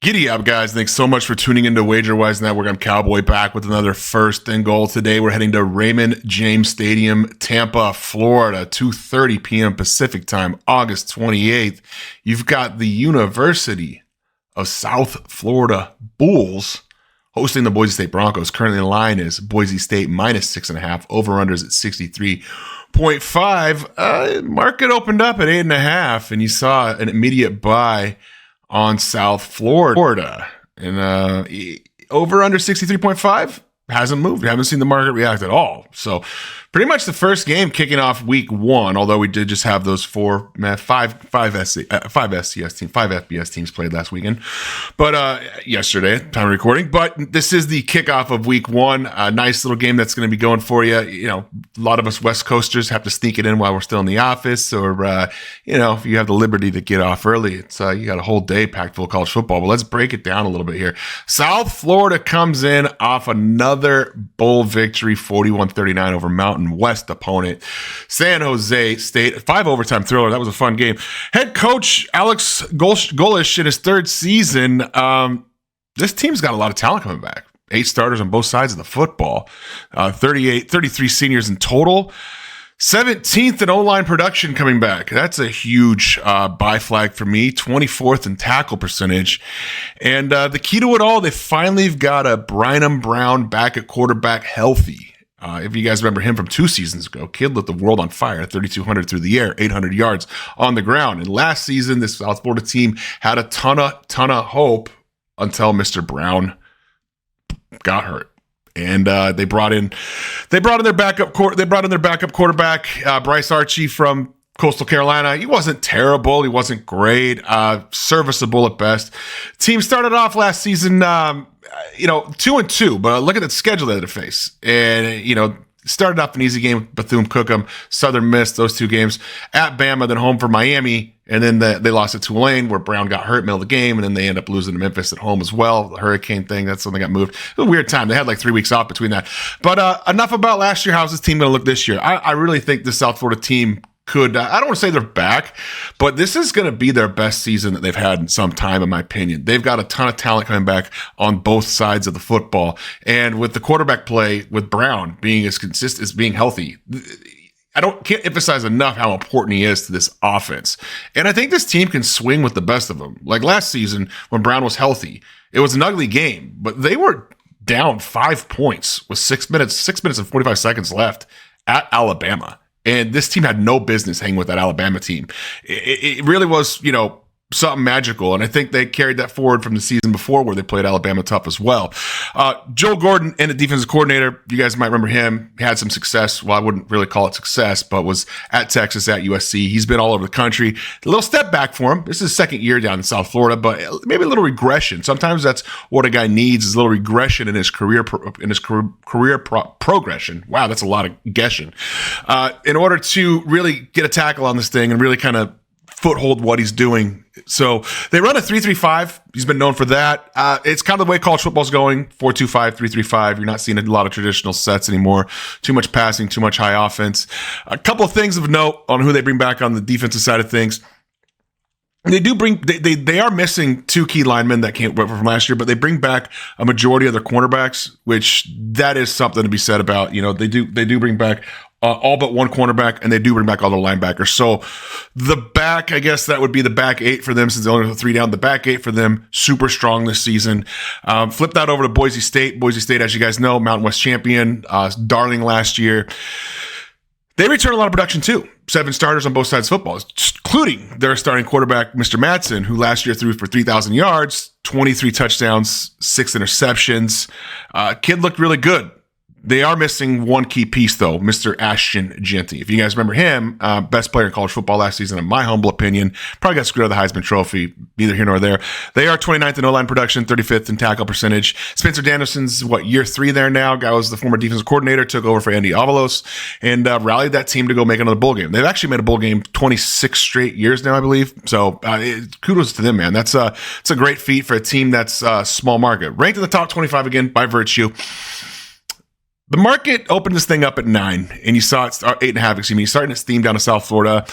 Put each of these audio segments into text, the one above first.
Giddy up, guys. Thanks so much for tuning into WagerWise Network. I'm Cowboy back with another first and goal. Today we're heading to Raymond James Stadium, Tampa, Florida, 2:30 p.m. Pacific time, August 28th. You've got the University of South Florida Bulls hosting the Boise State Broncos. Currently the line is Boise State minus 6.5. Over-unders at 63.5. Market opened up at 8.5, and you saw an immediate buy on South Florida. And over under 63.5 hasn't moved. We haven't seen the market react at all. So pretty much the first game kicking off week one, although we did just have those five FBS teams played last weekend. But yesterday, time of recording. But this is the kickoff of week one. A nice little game that's going to be going for you. You know, a lot of us West Coasters have to sneak it in while we're still in the office, or if you have the liberty to get off early, it's you got a whole day packed full of college football. But let's break it down a little bit here. South Florida comes in off another bowl victory, 41-39 over Mountain West opponent San Jose State. 5 overtime thriller. That was a fun game. Head coach Alex Golish in his third season. This team's got a lot of talent coming back. 8 starters on both sides of the football. 33 seniors in total. 17th in O-line production coming back. That's a huge buy flag for me. 24th in tackle percentage. And the key to it all, they finally got a Bynum Brown back at quarterback healthy. If you guys remember him from 2 seasons ago, kid lit the world on fire, 3,200 through the air, 800 yards on the ground. And last season, this South Florida team had a ton of hope until Mr. Brown got hurt. And they brought in their backup quarterback, Bryce Archie from Coastal Carolina. He wasn't terrible. He wasn't great. Serviceable at best. Team started off last season, 2-2, but look at the schedule they had to face. And, started off an easy game, Bethune-Cookman, Southern Miss, those 2 games at Bama, then home for Miami. And then they lost at Tulane, where Brown got hurt middle of the game, and then they end up losing to Memphis at home as well. The hurricane thing, that's when they got moved. It was a weird time. They had like 3 weeks off between that. But enough about last year. How's this team going to look this year? I really think the South Florida team could, I don't want to say they're back, but this is going to be their best season that they've had in some time, in my opinion. They've got a ton of talent coming back on both sides of the football. And with the quarterback play, with Brown being as consistent as being healthy, can't emphasize enough how important he is to this offense. And I think this team can swing with the best of them. Like last season, when Brown was healthy, it was an ugly game, but they were down 5 points with 6 minutes and 45 seconds left at Alabama. And this team had no business hanging with that Alabama team. It really was, something magical. And I think they carried that forward from the season before, where they played Alabama tough as well. Joe Gordon, and the defensive coordinator, you guys might remember him. He had some success. Well, I wouldn't really call it success, but was at Texas, at USC. He's been all over the country. A little step back for him. This is his second year down in South Florida, but maybe a little regression. Sometimes that's what a guy needs, is a little regression in his career progression. Wow, that's a lot of guessing. In order to really get a tackle on this thing and really kind of foothold what he's doing. So they run a 3-3-5. He's been known for that. It's kind of the way college football's going, 4-2-5, 3-3-5. You're not seeing a lot of traditional sets anymore. Too much passing, too much high offense. A couple of things of note on who they bring back on the defensive side of things. They are missing 2 key linemen that came from last year, but they bring back a majority of their cornerbacks, which that is something to be said about. They do bring back all but 1 cornerback, and they do bring back all the linebackers. So the back, I guess that would be the back 8 for them, since they only have 3 down. The back 8 for them, super strong this season. Flip that over to Boise State. Boise State, as you guys know, Mountain West champion, darling last year. They return a lot of production too. 7 starters on both sides of football, including their starting quarterback, Mr. Madsen, who last year threw for 3,000 yards, 23 touchdowns, 6 interceptions. Kid looked really good. They are missing 1 key piece, though, Mr. Ashton Jeanty. If you guys remember him, best player in college football last season, in my humble opinion. Probably got screwed out of the Heisman Trophy, neither here nor there. They are 29th in O-line production, 35th in tackle percentage. Spencer Danielson's, year 3 there now? Guy was the former defensive coordinator, took over for Andy Avalos, and rallied that team to go make another bowl game. They've actually made a bowl game 26 straight years now, I believe. So kudos to them, man. It's a great feat for a team that's small market. Ranked in the top 25 again by virtue. The market opened this thing up at 9, and you saw it 8.5. Excuse me. Starting its theme down to South Florida.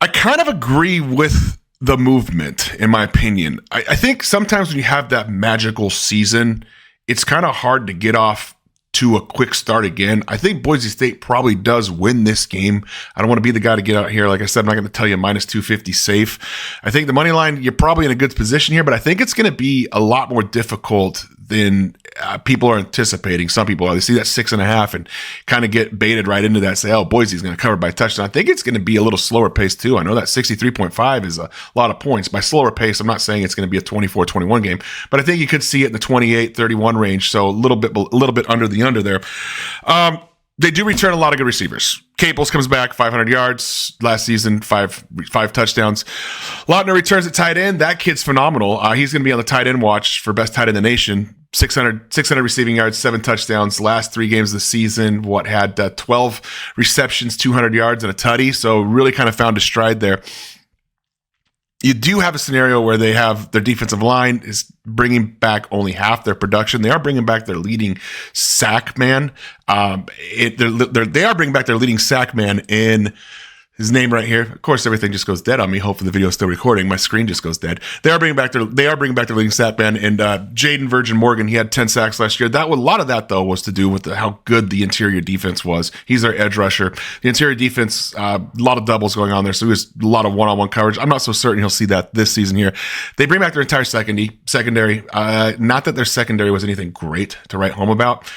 I kind of agree with the movement, in my opinion. I think sometimes when you have that magical season, it's kind of hard to get off to a quick start again. I think Boise State probably does win this game. I don't want to be the guy to get out here. Like I said, I'm not going to tell you minus 250 safe. I think the money line, you're probably in a good position here, but I think it's going to be a lot more difficult than people are anticipating. Some people are. They see that 6.5 and kind of get baited right into that. Say, oh, Boise's going to cover by a touchdown. I think it's going to be a little slower pace too. I know that 63.5 is a lot of points. By slower pace, I'm not saying it's going to be a 24-21 game, but I think you could see it in the 28-31 range. So a little bit under the under there. They do return a lot of good receivers. Caples comes back, 500 yards last season, five touchdowns. Lautner returns at tight end. That kid's phenomenal. He's going to be on the tight end watch for best tight end in the nation. 600 receiving yards, 7 touchdowns. Last 3 games of the season, had 12 receptions, 200 yards, and a tutty. So really kind of found a stride there. You do have a scenario where they have their defensive line is bringing back only half their production. They are bringing back their leading sack man. They are bringing back their leading sack man in his name right here. Of course, everything just goes dead on me. Hopefully, the video is still recording. My screen just goes dead. They are bringing back their leading sack man, and Jaden Virgin Morgan. He had 10 sacks last year. A lot of that though was to do with how good the interior defense was. He's their edge rusher. The interior defense, a lot of doubles going on there, so it was a lot of one-on-one coverage. I'm not so certain he'll see that this season here. They bring back their entire secondary. Not that their secondary was anything great to write home about.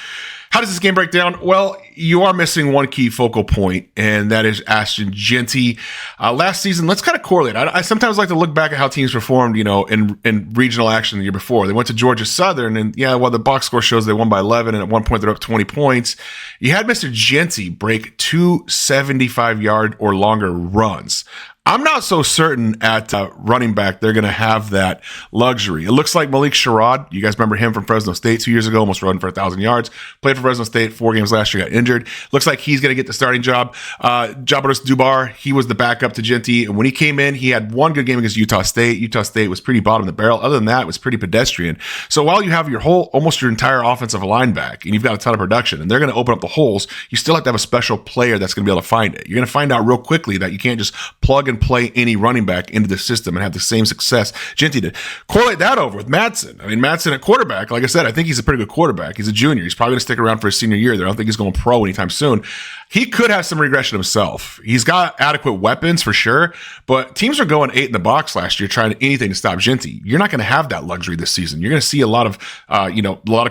How does this game break down? Well, you are missing one key focal point, and that is Ashton Jeanty. Last season, let's kind of correlate. I sometimes like to look back at how teams performed, in regional action the year before. They went to Georgia Southern, and the box score shows they won by 11, and at one point they're up 20 points. You had Mr. Jeanty break 2 75-yard or longer runs. I'm not so certain at running back they're going to have that luxury. It looks like Malik Sherrod. You guys remember him from Fresno State 2 years ago, almost running for 1,000 yards. Played for Fresno State 4 games last year, got injured. Looks like he's going to get the starting job. Jabbaris Dubar, he was the backup to Jeanty. And when he came in, he had one good game against Utah State. Utah State was pretty bottom of the barrel. Other than that, it was pretty pedestrian. So while you have almost your entire offensive line back, and you've got a ton of production, and they're going to open up the holes, you still have to have a special player that's going to be able to find it. You're going to find out real quickly that you can't just plug and play any running back into the system and have the same success Jeanty did. Correlate that over with Madsen. Madsen at quarterback, like I said, I think he's a pretty good quarterback. He's a junior. He's probably going to stick around for his senior year there. I don't think he's going pro anytime soon. He could have some regression himself. He's got adequate weapons for sure, but teams are going 8 in the box last year trying anything to stop Jeanty. You're not going to have that luxury this season. You're going to see a lot of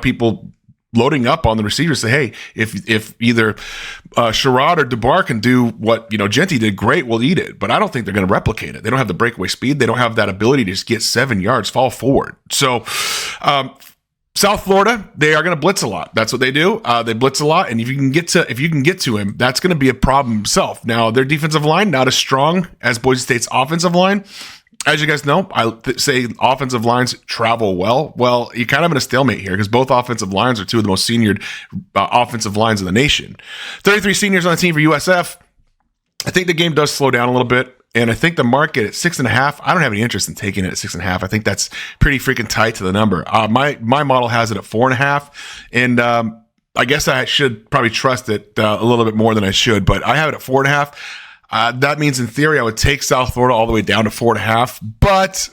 people loading up on the receivers, say, hey, if either Sherrod or DeBar can do what Jeanty did, great, we'll eat it. But I don't think they're going to replicate it. They don't have the breakaway speed. They don't have that ability to just get 7 yards, fall forward. So South Florida, they are going to blitz a lot. That's what they do. They blitz a lot, and if you can get to him, that's going to be a problem himself. Now, their defensive line not as strong as Boise State's offensive line. As you guys know, I say offensive lines travel well. Well, you're kind of in a stalemate here because both offensive lines are 2 of the most seniored offensive lines in the nation. 33 seniors on the team for USF. I think the game does slow down a little bit, and I think the market at 6.5, I don't have any interest in taking it at 6.5. I think that's pretty freaking tight to the number. My model has it at 4.5, and I guess I should probably trust it a little bit more than I should, but I have it at 4.5. That means in theory, I would take South Florida all the way down to 4.5, but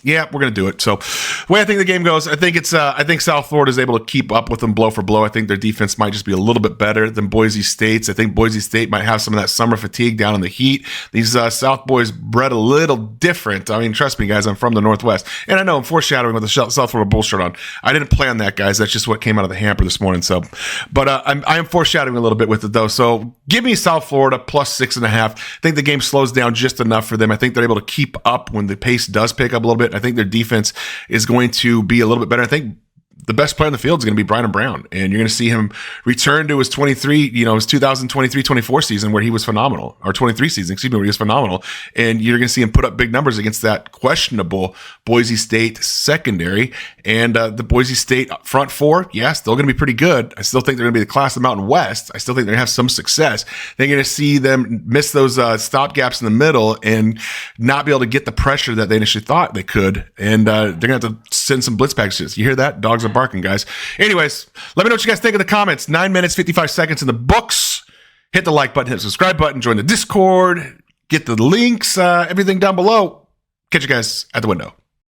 we're going to do it. So the way I think the game goes, I think South Florida is able to keep up with them blow for blow. I think their defense might just be a little bit better than Boise State's. I think Boise State might have some of that summer fatigue down in the heat. These South boys bred a little different. Trust me, guys, I'm from the Northwest, and I know I'm foreshadowing with the South Florida Bull shirt on. I didn't plan that, guys. That's just what came out of the hamper this morning. So, but I am foreshadowing a little bit with it though. So give me South Florida plus 6.5. I think the game slows down just enough for them. I think they're able to keep up when the pace does pick up a little bit. I think their defense is going to be a little bit better. I think the best player on the field is going to be Brian Brown, and you're going to see him return to his 2023-24 season where he was phenomenal, or 23 season, where he was phenomenal, and you're going to see him put up big numbers against that questionable Boise State secondary, and the Boise State front 4, still going to be pretty good. I still think they're going to be the class of the Mountain West. I still think they're going to have some success. They're going to see them miss those stop gaps in the middle and not be able to get the pressure that they initially thought they could, and they're going to have to send some blitz packages. You hear that? Dogs are barking, guys. Anyways, let me know what you guys think in the comments. 9 minutes, 55 seconds in the books. Hit the like button, hit the subscribe button, join the Discord, get the links, everything down below. Catch you guys at the window.